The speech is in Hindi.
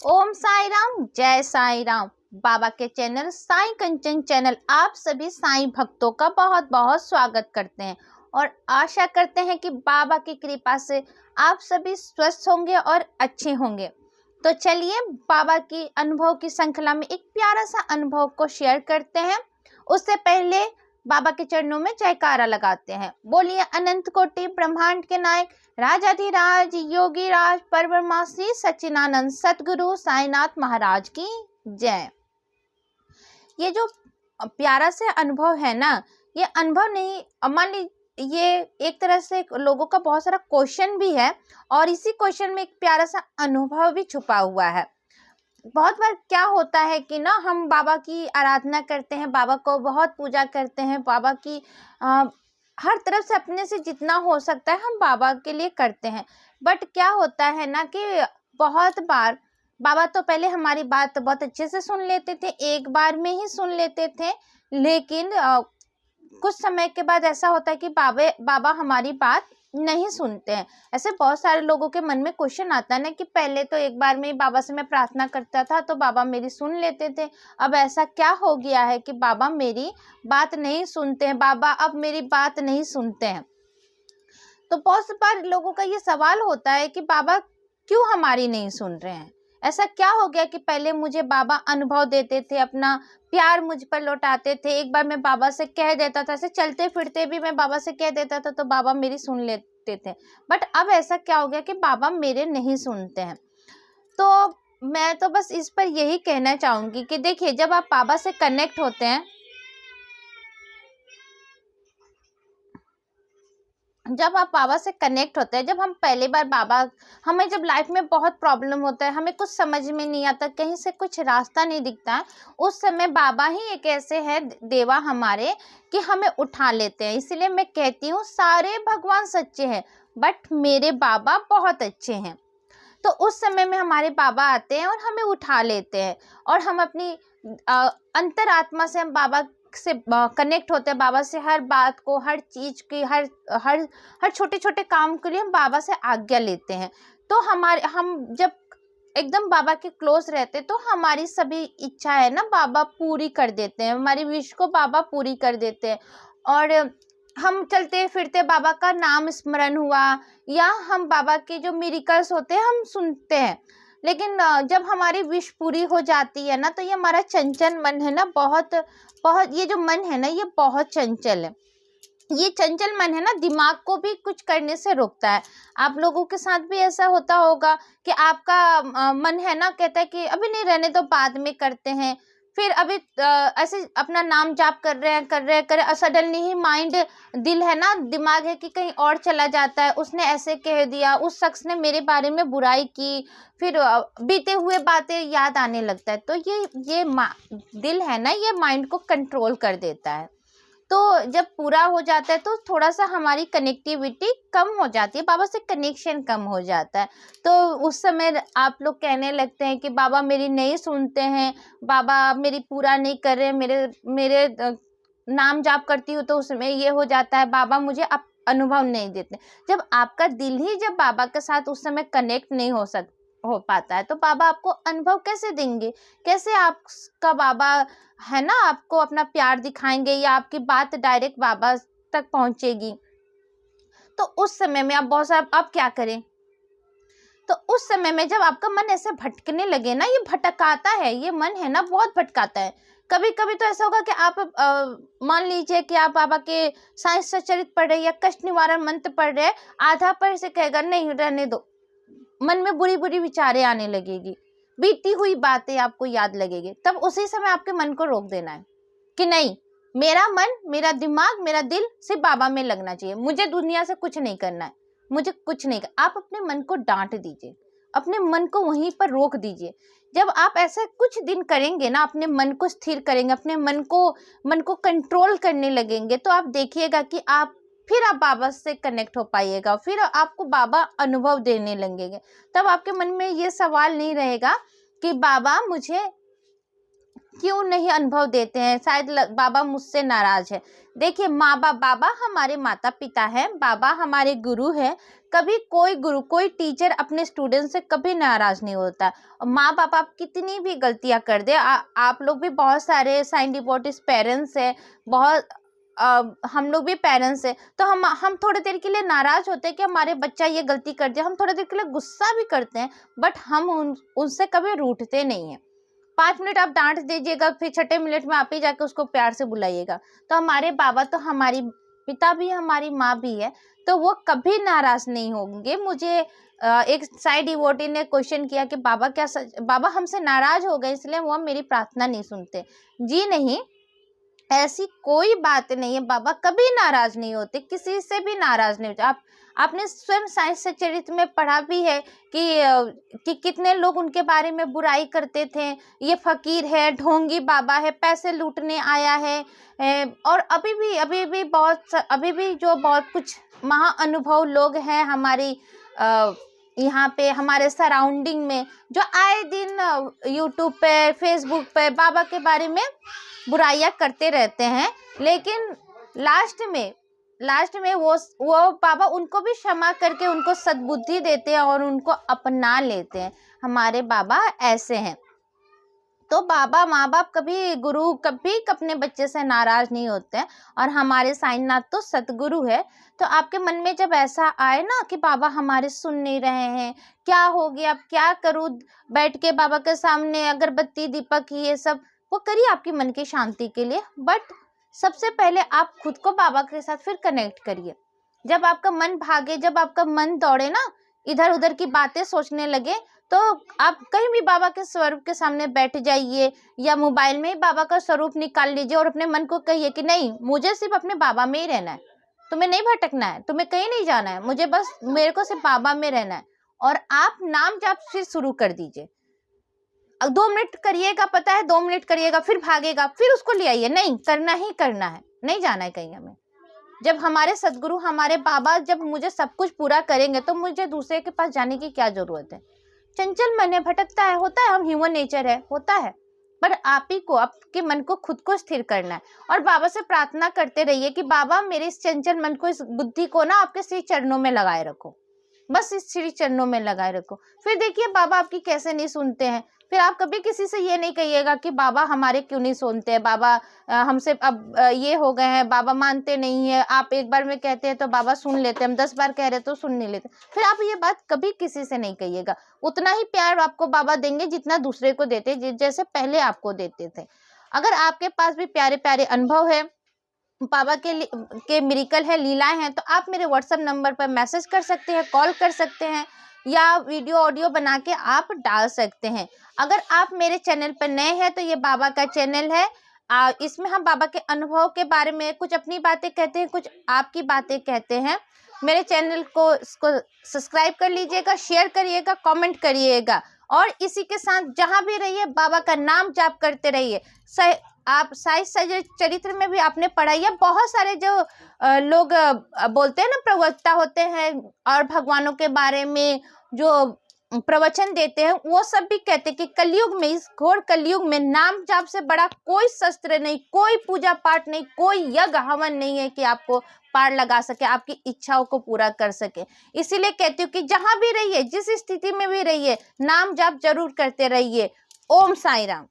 ओम साई राम, जय साई राम। बाबा के चैनल साई कंचन चैनल आप सभी साई भक्तों का बहुत बहुत स्वागत करते हैं और आशा करते हैं कि बाबा की कृपा से आप सभी स्वस्थ होंगे और अच्छे होंगे। तो चलिए बाबा की अनुभव की श्रृंखला में एक प्यारा सा अनुभव को शेयर करते हैं। उससे पहले बाबा के चरणों में जयकारा लगाते हैं। बोलिए अनंत कोटि ब्रह्मांड के नायक राजाधिराज योगी राज परब्रह्मा श्री सच्चिदानंद सतगुरु साईनाथ महाराज की जय। ये जो प्यारा से अनुभव है ना, ये अनुभव नहीं, मान ली ये एक तरह से लोगों का बहुत सारा क्वेश्चन भी है और इसी क्वेश्चन में एक प्यारा सा अनुभव भी छुपा हुआ है। बहुत बार क्या होता है कि ना हम बाबा की आराधना करते हैं, बाबा को बहुत पूजा करते हैं, बाबा की हर तरफ से अपने से जितना हो सकता है हम बाबा के लिए करते हैं। बट क्या होता है ना कि बहुत बार बाबा तो पहले हमारी बात बहुत अच्छे से सुन लेते थे, एक बार में ही सुन लेते थे, लेकिन कुछ समय के बाद ऐसा होता है कि बाबा हमारी बात नहीं सुनते हैं। ऐसे बहुत सारे लोगों के मन में क्वेश्चन आता है ना कि पहले तो एक बार में बाबा से मैं प्रार्थना करता था तो बाबा मेरी सुन लेते थे, अब ऐसा क्या हो गया है कि बाबा मेरी बात नहीं सुनते हैं, बाबा अब मेरी बात नहीं सुनते हैं। तो बहुत बार लोगों का ये सवाल होता है कि बाबा क्यों हमारी नहीं सुन रहे हैं। ऐसा क्या हो गया कि पहले मुझे बाबा अनुभव देते थे, अपना प्यार मुझ पर लौटाते थे, एक बार मैं बाबा से कह देता था, ऐसे चलते फिरते भी मैं बाबा से कह देता था तो बाबा मेरी सुन लेते थे। बट अब ऐसा क्या हो गया कि बाबा मेरे नहीं सुनते हैं। तो मैं तो बस इस पर यही कहना चाहूँगी कि देखिए, जब आप बाबा से कनेक्ट होते हैं, जब आप बाबा से कनेक्ट होते हैं, जब हम पहली बार बाबा, हमें जब लाइफ में बहुत प्रॉब्लम होता है, हमें कुछ समझ में नहीं आता, कहीं से कुछ रास्ता नहीं दिखता है, उस समय बाबा ही एक ऐसे है देवा हमारे कि हमें उठा लेते हैं। इसलिए मैं कहती हूँ सारे भगवान सच्चे हैं बट मेरे बाबा बहुत अच्छे हैं। तो उस समय में हमारे बाबा आते हैं और हमें उठा लेते हैं और हम अपनी अंतरात्मा से हम बाबा से कनेक्ट होते हैं। बाबा से हर बात को, हर चीज़ की, हर हर हर छोटे छोटे काम के लिए हम बाबा से आज्ञा लेते हैं। तो हम जब एकदम बाबा के क्लोज रहते तो हमारी सभी इच्छा है ना बाबा पूरी कर देते हैं, हमारी विश को बाबा पूरी कर देते हैं। और हम चलते फिरते बाबा का नाम स्मरण हुआ या हम बाबा के जो मिरेकल्स होते हैं हम सुनते हैं, लेकिन जब हमारी विश पूरी हो जाती है ना तो ये हमारा चंचल मन है ना, बहुत बहुत ये जो मन है ना ये बहुत चंचल है। ये चंचल मन है ना दिमाग को भी कुछ करने से रोकता है। आप लोगों के साथ भी ऐसा होता होगा कि आपका मन है ना कहता है कि अभी नहीं, रहने दो, बाद में करते हैं, फिर अभी ऐसे अपना नाम जाप कर रहे हैं सडनली ही माइंड, दिल है ना, दिमाग है कि कहीं और चला जाता है, उसने ऐसे कह दिया, उस शख्स ने मेरे बारे में बुराई की, फिर बीते हुए बातें याद आने लगता है। तो ये दिल है ना, ये माइंड को कंट्रोल कर देता है। तो जब पूरा हो जाता है तो थोड़ा सा हमारी कनेक्टिविटी कम हो जाती है, बाबा से कनेक्शन कम हो जाता है। तो उस समय आप लोग कहने लगते हैं कि बाबा मेरी नहीं सुनते हैं, बाबा मेरी पूरा नहीं कर रहे, मेरे नाम जाप करती हूँ तो उसमें ये हो जाता है, बाबा मुझे अनुभव नहीं देते। जब आपका दिल ही जब बाबा के साथ उस समय कनेक्ट नहीं हो पाता है तो बाबा आपको अनुभव कैसे देंगे, कैसे आपका बाबा है ना आपको अपना प्यार दिखाएंगे या आपकी बात डायरेक्ट बाबा तक पहुंचेगी। तो उस समय में आप बहुत सारा, आप क्या करें, तो उस समय में जब आपका मन ऐसे भटकने लगे ना, ये भटकाता है, ये मन है ना बहुत भटकाता है। कभी कभी तो ऐसा होगा कि आप मान लीजिए कि आप बाबा के साईं सच्चरित्र पढ़ रहे या कष्ट निवारण मंत्र पढ़ रहे, आधा पर से कहेगा नहीं रहने दो, मन में बुरी बुरी विचारें आने लगेगी, बीती हुई बातें आपको याद लगेगी। तब उसी समय आपके मन को रोक देना है कि नहीं, मेरा मन, मेरा दिमाग, मेरा दिल सिर्फ बाबा में लगना चाहिए, मुझे दुनिया से कुछ नहीं करना है, मुझे कुछ नहीं आप अपने मन को डांट दीजिए, अपने मन को वहीं पर रोक दीजिए। जब आप ऐसा कुछ दिन करेंगे ना, अपने मन को स्थिर करेंगे, अपने मन को कंट्रोल करने लगेंगे, तो आप देखिएगा कि फिर आप बाबा से कनेक्ट हो पाइएगा, फिर आपको बाबा अनुभव देने लगेंगे। तब आपके मन में ये सवाल नहीं रहेगा कि बाबा मुझे क्यों नहीं अनुभव देते हैं, शायद बाबा मुझसे नाराज है। देखिए बाबा हमारे माता पिता हैं, बाबा हमारे गुरु हैं, कभी कोई गुरु, कोई टीचर अपने स्टूडेंट से कभी नाराज नहीं होता। माँ बाप आप कितनी भी गलतियां कर दे, आप लोग भी बहुत सारे साइन डिवोटिस पेरेंट्स है, बहुत हम लोग भी पेरेंट्स है, तो हम थोड़ी देर के लिए नाराज होते हैं कि हमारे बच्चा ये गलती कर दिया, हम थोड़ी देर के लिए गुस्सा भी करते हैं, बट हम उनसे कभी रूठते नहीं है। 5 मिनट आप डांट दीजिएगा, फिर छठे मिनट में आप ही जाके उसको प्यार से बुलाइएगा। तो हमारे बाबा तो हमारी पिता भी, हमारी माँ भी है, तो वो कभी नाराज नहीं होंगे। मुझे एक साइड डिवोटी ने क्वेश्चन किया कि बाबा हमसे नाराज हो गए इसलिए वो मेरी प्रार्थना नहीं सुनते। जी नहीं, ऐसी कोई बात नहीं है। बाबा कभी नाराज नहीं होते, किसी से भी नाराज नहीं होते। आपने स्वयं साइंस से चरित्र में पढ़ा भी है कि कितने लोग उनके बारे में बुराई करते थे, ये फकीर है, ढोंगी बाबा है, पैसे लूटने आया है। और अभी भी जो बहुत कुछ महाअनुभव लोग हैं हमारी यहाँ पे हमारे सराउंडिंग में, जो आए दिन यूट्यूब पे, फेसबुक पे बाबा के बारे में बुराइयां करते रहते हैं, लेकिन लास्ट में वो बाबा उनको भी क्षमा करके उनको सद्बुद्धि देते हैं और उनको अपना लेते हैं। हमारे बाबा ऐसे हैं। तो बाबा, माँ बाप, कभी गुरु कभी अपने बच्चे से नाराज नहीं होते हैं, और हमारे साईंनाथ तो सतगुरु है। तो आपके मन में जब ऐसा आए ना कि बाबा हमारे सुन नहीं रहे हैं, क्या हो गया, अब क्या करूँ, बैठ के बाबा के सामने अगरबत्ती दीपक ये सब वो करिए आपकी मन की शांति के लिए, बट सबसे पहले आप खुद को बाबा के साथ फिर कनेक्ट करिए। जब आपका मन भागे, जब आपका मन दौड़े ना, इधर उधर की बातें सोचने लगे, तो आप कहीं भी बाबा के स्वरूप के सामने बैठ जाइए, या मोबाइल में ही बाबा का स्वरूप निकाल लीजिए और अपने मन को कहिए कि नहीं, मुझे सिर्फ अपने बाबा में ही रहना है, तुम्हें नहीं भटकना है, तुम्हें कहीं नहीं जाना है, मुझे बस मेरे को सिर्फ बाबा में रहना है। और आप नाम जाप फिर शुरू कर दीजिए। 2 मिनट करिएगा, पता है 2 मिनट करिएगा, फिर भागेगा, फिर उसको ले आइए, नहीं करना ही करना है, नहीं जाना है कहीं हमें। जब हमारे सदगुरु, हमारे बाबा जब मुझे सब कुछ पूरा करेंगे, तो मुझे दूसरे के पास जाने की क्या जरूरत है। चंचल मन है, भटकता है, होता है, हम ह्यूमन नेचर है, होता है, पर आप ही को आपके मन को खुद को स्थिर करना है। और बाबा से प्रार्थना करते रहिए कि बाबा मेरे इस चंचल मन को, इस बुद्धि को ना आपके श्री चरणों में लगाए रखो, बस इस श्री चरणों में लगाए रखो। फिर देखिए बाबा आपकी कैसे नहीं सुनते हैं। फिर आप कभी किसी से ये नहीं कहिएगा कि बाबा हमारे क्यों नहीं सुनते हैं, बाबा हमसे अब ये हो गए हैं, बाबा मानते नहीं है। आप एक बार में कहते हैं तो बाबा सुन लेते हैं, हम 10 बार कह रहे तो सुन नहीं लेते। फिर आप ये बात कभी किसी से नहीं कहिएगा। उतना ही प्यार आपको बाबा देंगे जितना दूसरे को देते, जैसे पहले आपको देते थे। अगर आपके पास भी प्यारे प्यारे अनुभव है, बाबा के मिरेकल है, लीलाएं हैं, तो आप मेरे व्हाट्सएप नंबर पर मैसेज कर सकते हैं, कॉल कर सकते हैं, या वीडियो ऑडियो बना के आप डाल सकते हैं। अगर आप मेरे चैनल पर नए हैं तो ये बाबा का चैनल है। इसमें हम बाबा के अनुभव के बारे में कुछ अपनी बातें कहते हैं, कुछ आपकी बातें कहते हैं। मेरे चैनल को सब्सक्राइब कर लीजिएगा, शेयर करिएगा, कमेंट करिएगा, और इसी के साथ जहाँ भी रहिए बाबा का नाम जाप करते रहिए। आप साई चरित्र में भी आपने पढ़ा है, बहुत सारे जो लोग बोलते हैं ना, प्रवक्ता होते हैं और भगवानों के बारे में जो प्रवचन देते हैं, वो सब भी कहते हैं कि कलयुग में, इस घोर कलयुग में नाम जाप से बड़ा कोई शस्त्र नहीं, कोई पूजा पाठ नहीं, कोई यज्ञ हवन नहीं है कि आपको पार लगा सके, आपकी इच्छाओं को पूरा कर सके। इसीलिए कहती हूँ कि जहां भी रहिए, जिस स्थिति में भी रहिए, नाम जाप जरूर करते रहिए। ओम साई राम।